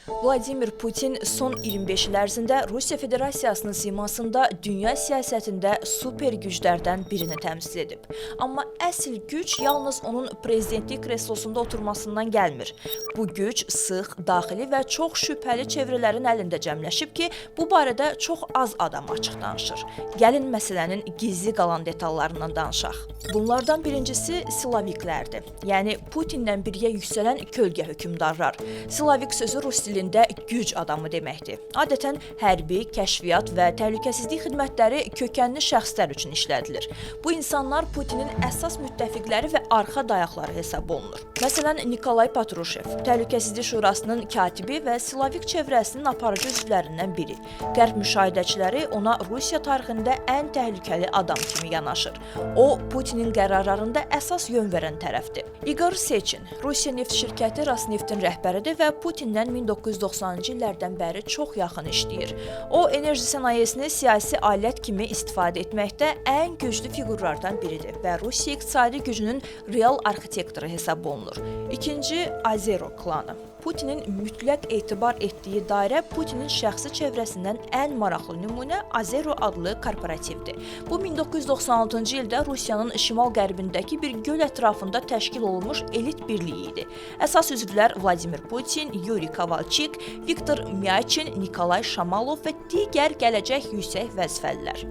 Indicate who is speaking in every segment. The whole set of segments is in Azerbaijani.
Speaker 1: Vladimir Putin son 25 il ərzində Rusiya Federasiyasının simasında dünya siyasətində super güclərdən birini təmsil edib. Amma əsl güc yalnız onun prezidentlik kreslosunda oturmasından gəlmir. Bu güc sıx, daxili və çox şübhəli çevrələrin əlində cəmləşib ki, bu barədə çox az adam açıq danışır. Gəlin məsələnin gizli qalan detallarından danışaq. Bunlardan birincisi Silaviklərdir. Yəni Putinlə birgə yüksələn kölgə hökümdarlar. Silavik sözü rus dilində güc adamı deməkdir. Adətən hərbi, kəşfiyyat və təhlükəsizlik xidmətləri kökənli şəxslər üçün işlədilir. Bu insanlar Putinin əsas müttəfiqləri və arxa dayaqları hesab olunur. Məsələn, Nikolay Patrushev, Təhlükəsizlik Şurasının katibi və Silavik çevrəsinin aparıcı üzvlərindən biri. Qərb müşahidəçiləri ona Rusiya tarixində ən təhlükəli adam kimi yanaşır. O, Putinin qərarlarında əsas yön verən tərəfdir. Igor Sechin, Rusiya neft şirkəti Rosneft'in rəhbəridir və Putinlə 1990-cı illərdən bəri çox yaxın işləyir. O, enerji sənayesini siyasi alət kimi istifadə etməkdə ən güclü fiqurlardan biridir və Rusiya iqtisadi gücünün real arxitektoru hesab olunur. İkinci, Azero klanı. Putinin mütləq etibar etdiyi dairə Putinin şəxsi çevrəsindən ən maraqlı nümunə Azero adlı korporativdir. Bu 1996-cı ildə Rusiyanın şimal-qərbindəki bir göl ətrafında təşkil olunmuş elit birliyi idi. Əsas üzvlər Vladimir Putin, Yuri Kovalchik, Viktor Myachin, Nikolay Shamalov və digər gələcək yüksək vəzifəlilər.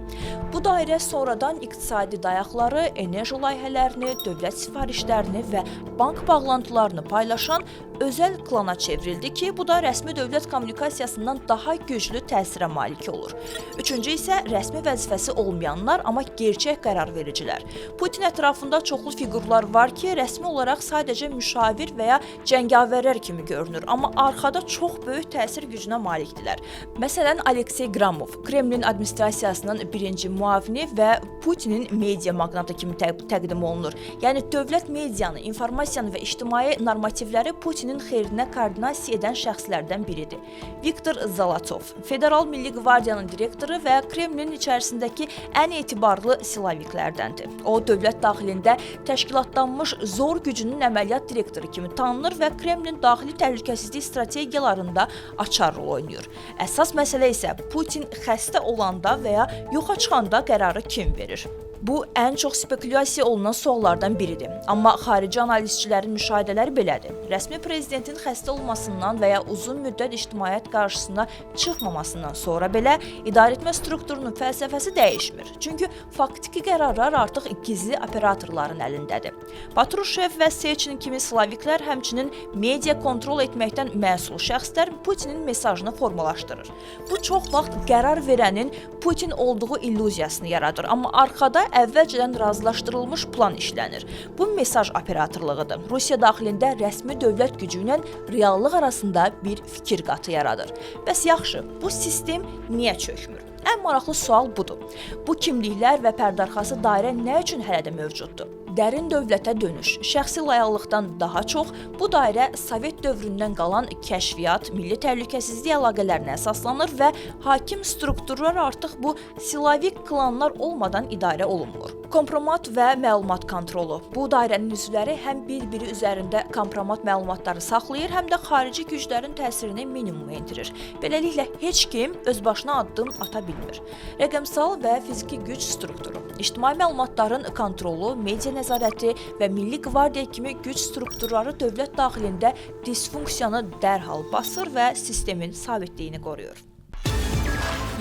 Speaker 1: Bu dairə sonradan iqtisadi dayaqları, enerji layihələrini, dövlət sifarişlərini və bank bağlantılarını paylaşan özəl klana çevrildi ki, bu da rəsmi dövlət kommunikasiyasından daha güclü təsirə malik olur. Üçüncü isə rəsmi vəzifəsi olmayanlar, amma gerçək qərar vericilər. Putin ətrafında çoxlu fiqurlar var ki, rəsmi olaraq sadəcə müşavir və ya cəngavərlər kimi görünür, amma arxada çox böyük təsir gücünə malikdirlər. Məsələn, Aleksey Gramov, Kremlin administrasiyasının birinci müavini və Putinin media maqnatı kimi təqdim olunur. Yəni, dövlət medianı, informasiyanı və ictimai normativləri Putinin xeyrinə koordinasiya edən şəxslərdən biridir. Viktor Zalotov, Federal Milli Qvardiyanın direktoru və Kremlin içərisindəki ən etibarlı silaviklərdəndir. O, dövlət daxilində təşkilatlanmış zor gücünün əməliyyat direktoru kimi tanınır və Kremlin daxili təhlükəsizlik strategiyalarında açar rol oynayır. Əsas məsələ isə Putin xəstə olanda və ya yoxa çıxanda qərarı kim verir? Bu, ən çox spekulyasiya olunan suallardan biridir. Amma xarici analizçilərin müşahidələri belədir. Rəsmi prezidentin xəstə olmasından və ya uzun müddət ictimaiyyət qarşısına çıxmamasından sonra belə idarəetmə strukturunun fəlsəfəsi dəyişmir. Çünki faktiki qərarlar artıq gizli operatorların əlindədir. Patrushev və Sechin kimi silaviklər həmçinin media kontrol etməkdən məsul şəxslər Putinin mesajını formalaşdırır. Bu, çox vaxt qərar verənin Putin olduğu illüziyasını yaradır, amma arxada əvvəlcədən razılaşdırılmış plan işlənir. Bu, mesaj operatorluğudur. Rusiya daxilində rəsmi dövlət gücü ilə reallıq arasında bir fikir qatı yaradır. Bəs yaxşı, bu sistem niyə çökmür? Ən maraqlı sual budur. Bu kimliklər və pərdarxası dairə nə üçün hələ də mövcuddur? Dərin dövlətə dönüş, şəxsi layihəlikdən daha çox bu dairə Sovet dövründən qalan kəşfiyyat, milli təhlükəsizlik əlaqələrinə əsaslanır və hakim strukturlar artıq bu silavik klanlar olmadan idarə olunmur. Kompromat və məlumat kontrolu. Bu dairənin üzvləri həm bir-biri üzərində kompromat məlumatları saxlayır, həm də xarici güclərin təsirini minimuma endirir. Beləliklə, heç kim öz başına addım ata bilmir. Rəqəmsal və fiziki güc strukturu. İctimai məlumatların kontrolu, media nəzarəti və Milli Qvardiya kimi güc strukturları dövlət daxilində disfunksiyanı dərhal basır və sistemin sabitliyini qoruyur.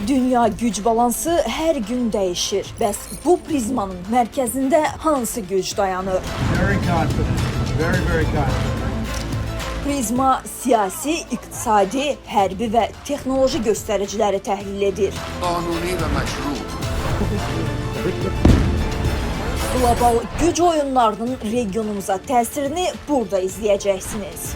Speaker 1: Dünya güc balansı hər gün dəyişir. Bəs bu prizmanın mərkəzində hansı güc dayanır?
Speaker 2: Very confident. Very confident.
Speaker 1: Prizma siyasi, iqtisadi, hərbi və texnoloji göstəriciləri təhlil edir.
Speaker 3: qanuni və məşru.
Speaker 1: Qlobal güc oyunlarının regionumuza təsirini burada izləyəcəksiniz.